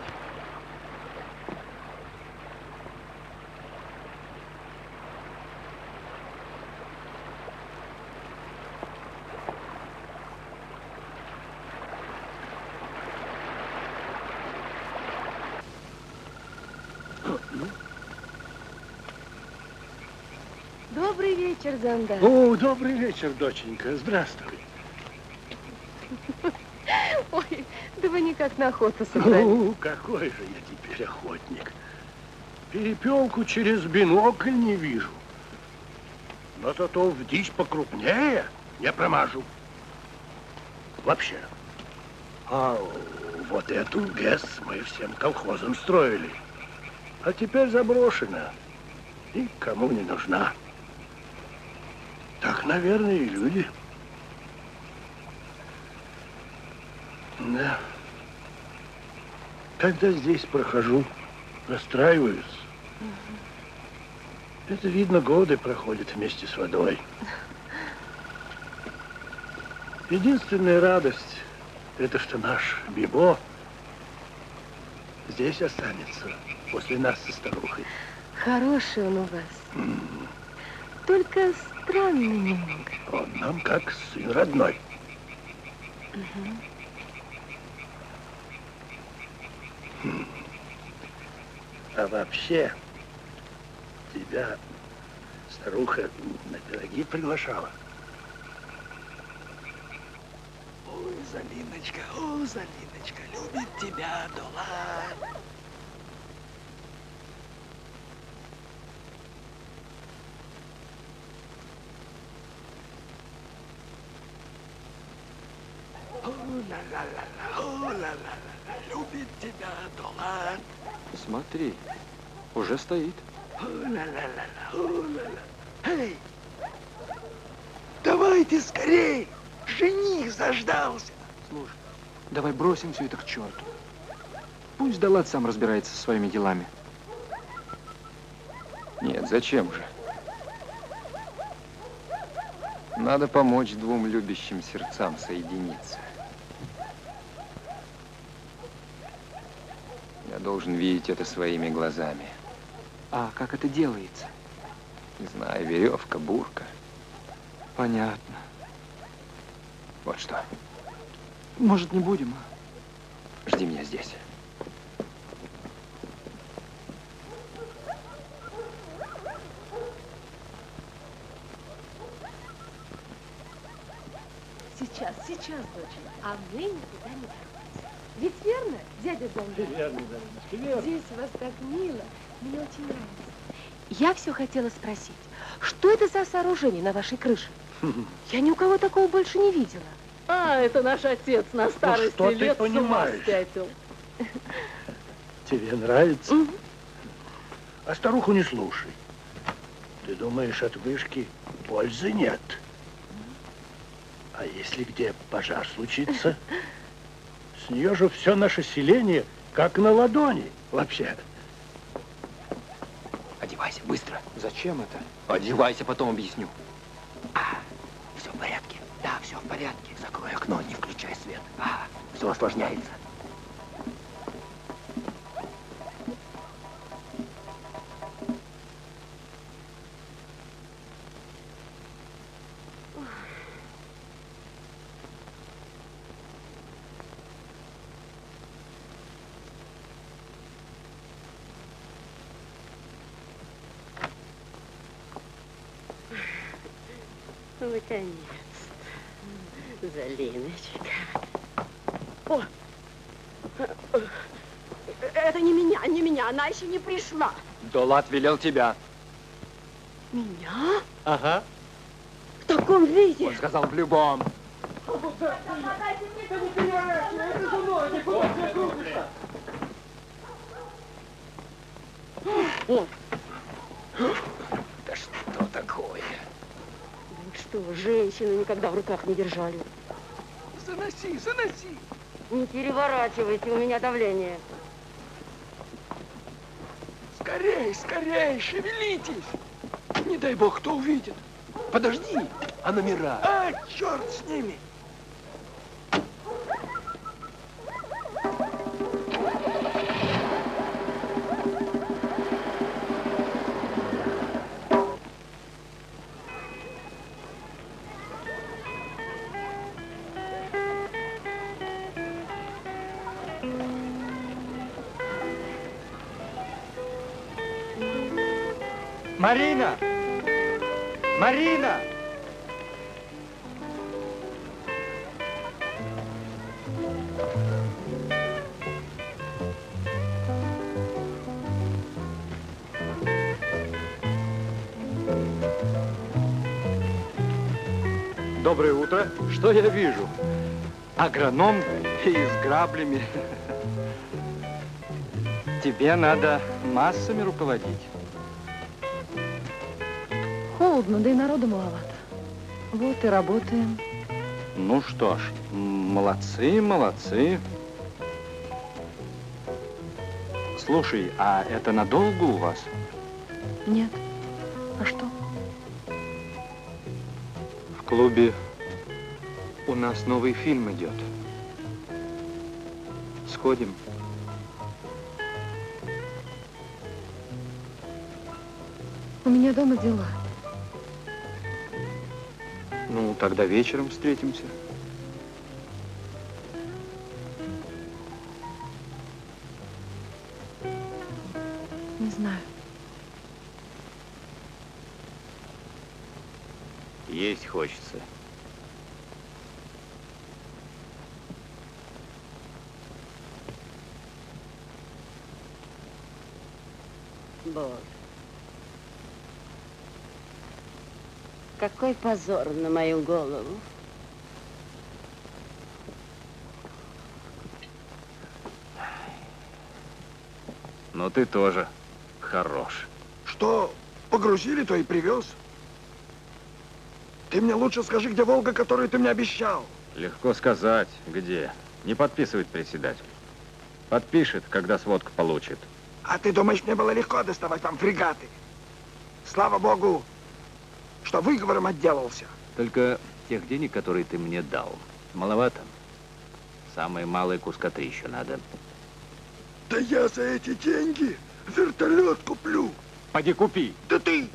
Добрый вечер, Зандар. О, добрый вечер, доченька. Здравствуй. Ой, да вы никак на охоту собрались. Ну, какой же я теперь охотник. Перепелку через бинокль не вижу. Но зато в дичь покрупнее не промажу. Вообще. А вот эту ГЭС мы всем колхозом строили. А теперь заброшена. И кому не нужна. Так, наверное, и люди. Да. Когда здесь прохожу, расстраиваюсь. Это видно, годы проходят вместе с водой. Единственная радость, это что наш Бибо здесь останется после нас со старухой. Хороший он у вас. Только странный немного. Он нам как сын родной. А вообще, тебя старуха на пироги приглашала. Ой, Залиночка, любит тебя Долан. Любит тебя Долан. Смотри, уже стоит. Эй, давайте скорей, жених заждался. Слушай, давай бросим все это к черту. Пусть Далат сам разбирается со своими делами. Нет, зачем же? Надо помочь двум любящим сердцам соединиться. Я должен видеть это своими глазами. А как это делается? Не знаю, веревка, бурка. Понятно. Вот что. Может, не будем? Жди меня здесь. Сейчас, доченька. А вы никуда не торопитесь. Ведь верно, дядя Замбир? Верно, Зариночка, верно. Здесь у вас так мило. Мне очень нравится. Я все хотела спросить, что это за сооружение на вашей крыше? Я ни у кого такого больше не видела. А, это наш отец на старости что ты лет с ума понимаешь? спятил. Тебе нравится? А старуху не слушай. Ты думаешь, от вышки пользы нет? А если где пожар случится, с нее же все наше селение как на ладони вообще. Одевайся, быстро. Зачем это? Одевайся, потом объясню. Все в порядке? Да, все в порядке. Закрой окно, не включай свет. Все осложняется. Наконец-то. Залиночка. О! Это не меня, она еще не пришла. Далат велел тебя. Меня? Ага. В таком виде? Он сказал в любом. Да что такое? Что, женщины никогда в руках не держали. Заноси, заноси. Не переворачивайте, у меня давление. Скорей, скорей, шевелитесь. Не дай бог, кто увидит. Подожди, а номера? Черт с ними. Марина! Марина! Доброе утро. Что я вижу? Агроном и с граблями. Тебе надо массами руководить. Холодно, да и народу маловато. Вот и работаем. Ну что ж, молодцы, молодцы. Слушай, а это надолго у вас? Нет. А что? В клубе у нас новый фильм идет. Сходим. У меня дома дела. Ну, тогда вечером встретимся. Не знаю. Есть хочется. Боже. Какой позор на мою голову. Но ты тоже хорош. Что погрузили, то и привез. Ты мне лучше скажи, где Волга, которую ты мне обещал. Легко сказать, где. Не подписывает председатель. Подпишет, когда сводку получит. А ты думаешь, мне было легко доставать вам фрегаты? Слава богу, что выговором отделался. Только тех денег, которые ты мне дал, маловато. Самое малое куска 3 еще надо. Да я за эти деньги вертолет куплю. Поди купи. Да ты...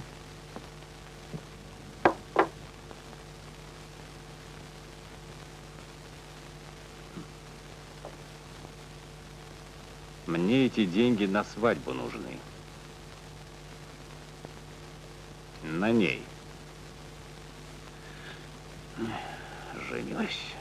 Мне эти деньги на свадьбу нужны. На ней. Женюсь.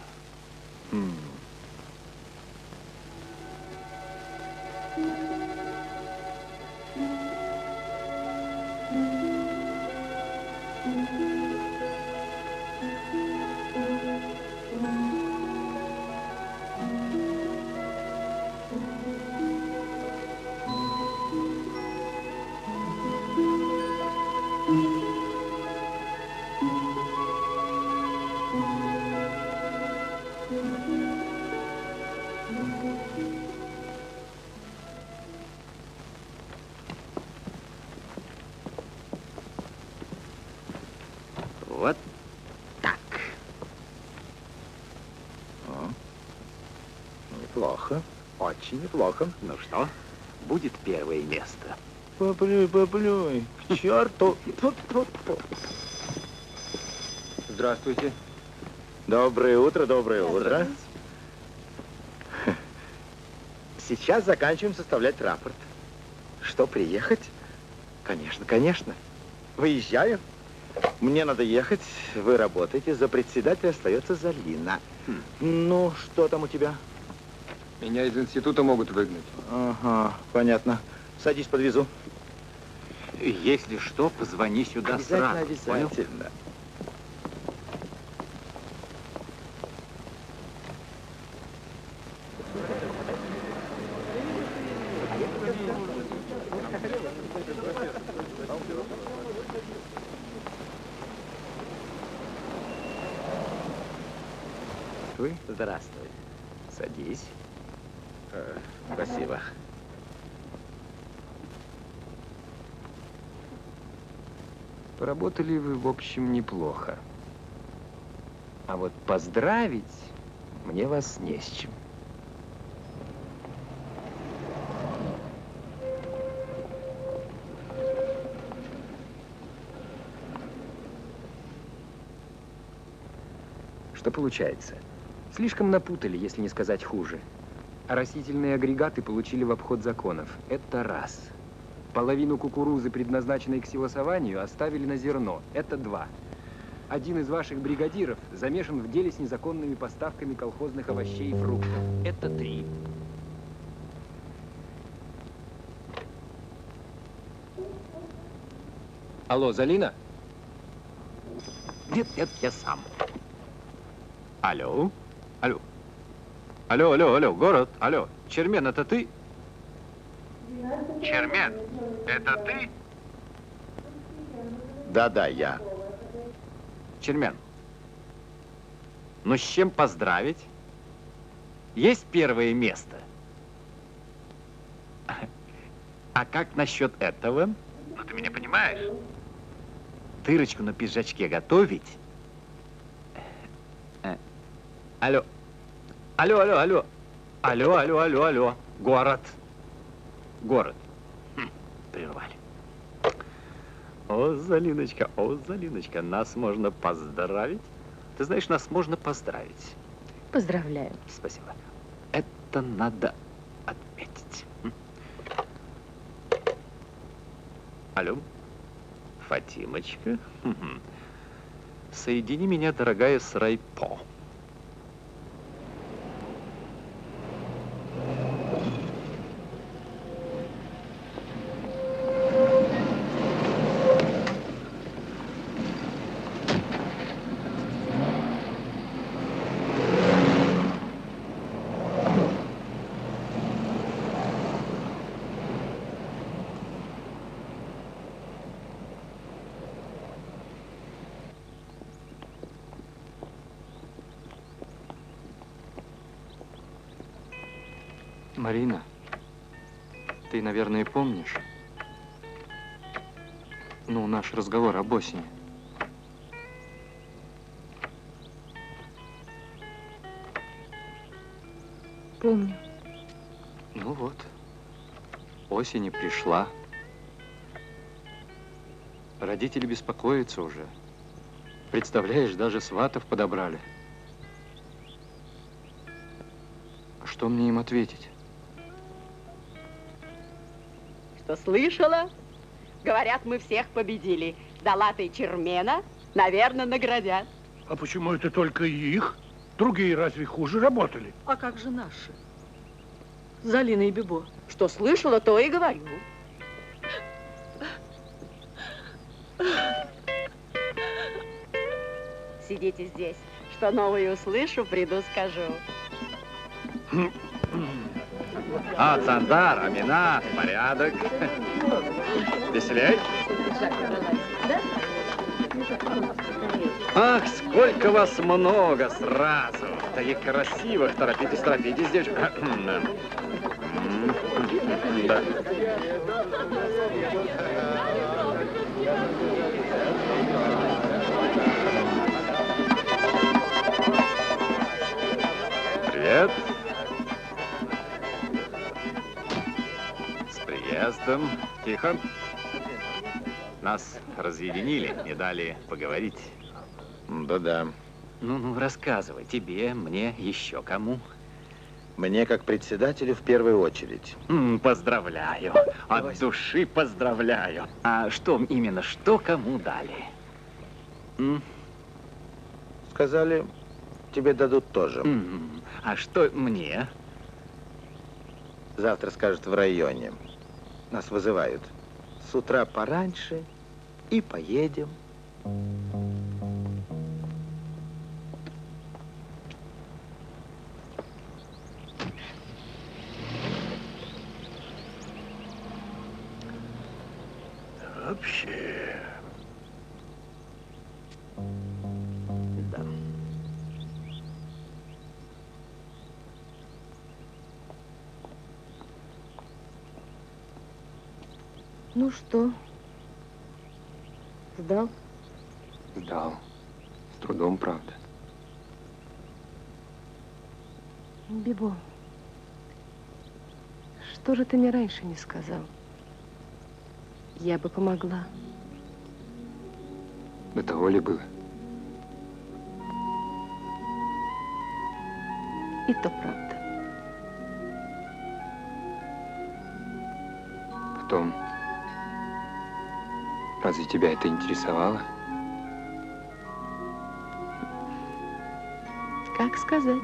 Вот так. Неплохо. Очень неплохо. Ну что, будет первое место? Поплюй, поплюй. К черту. Здравствуйте. Доброе утро, доброе утро. Сейчас заканчиваем составлять рапорт. Что, приехать? Конечно, конечно. Выезжаю. Мне надо ехать. Вы работаете. За председателя остается Залина. Ну, что там у тебя? Меня из института могут выгнать. Ага, понятно. Садись, подвезу. Если что, позвони сюда Обязательно, сразу. обязательно. Понял? Здравствуй. Садись. Спасибо. Поработали вы, в общем, неплохо. А вот поздравить мне вас не с чем. Что получается? Слишком напутали, если не сказать хуже. А растительные агрегаты получили в обход законов. Это раз. Половину кукурузы, предназначенной к силосованию, оставили на зерно. Это два. Один из ваших бригадиров замешан в деле с незаконными поставками колхозных овощей и фруктов. Это три. Алло, Залина? Нет, нет, я сам. Алло? Алло? Алло, алло, алло, город, алло. Чермен, это ты? Чермен, это ты? Да, я. Чермен, ну с чем поздравить? Есть первое место? А как насчет этого? Ну ты меня понимаешь? дырочку на пиджачке готовить. Алло. Алло, алло, алло. Алло, алло, алло, алло. Город. Город. Прервали. О, Залиночка, нас можно поздравить. Ты знаешь, нас можно поздравить. Поздравляю. Спасибо. Это надо отметить. Алло, Фатимочка. Соедини меня, дорогая, с Райпо. Марина, ты, наверное, помнишь, наш разговор об осени. Помню. Ну вот, осень и пришла. Родители беспокоятся уже. Представляешь, даже сватов подобрали. Что мне им ответить? Что слышала? Говорят, мы всех победили. Далата и Чермена, наверное, наградят. А почему это только их? Другие разве хуже работали? А как же наши? Залина и Бибо. Что слышала, то и говорю. Сидите здесь. Что новое услышу, приду, скажу. Цандар, Аминат, порядок. Веселей. Ах, сколько вас много сразу. Таких красивых. Торопитесь, торопитесь, девочка. Да. Привет. С приездом. Тихо. Нас разъединили, не дали поговорить. Да-да. Ну, рассказывай. Тебе, мне, еще кому? Мне, как председателю, в первую очередь. Поздравляю. От души поздравляю. А что именно, что кому дали? Сказали, тебе дадут тоже. А что мне? Завтра скажут в районе. Нас вызывают. С утра пораньше и поедем. Вообще. Да. Ну что, сдал? Сдал. С трудом, правда. Бибо, что же ты мне раньше не сказал? Я бы помогла. До того ли было? И то правда. Потом, разве тебя это интересовало? Как сказать?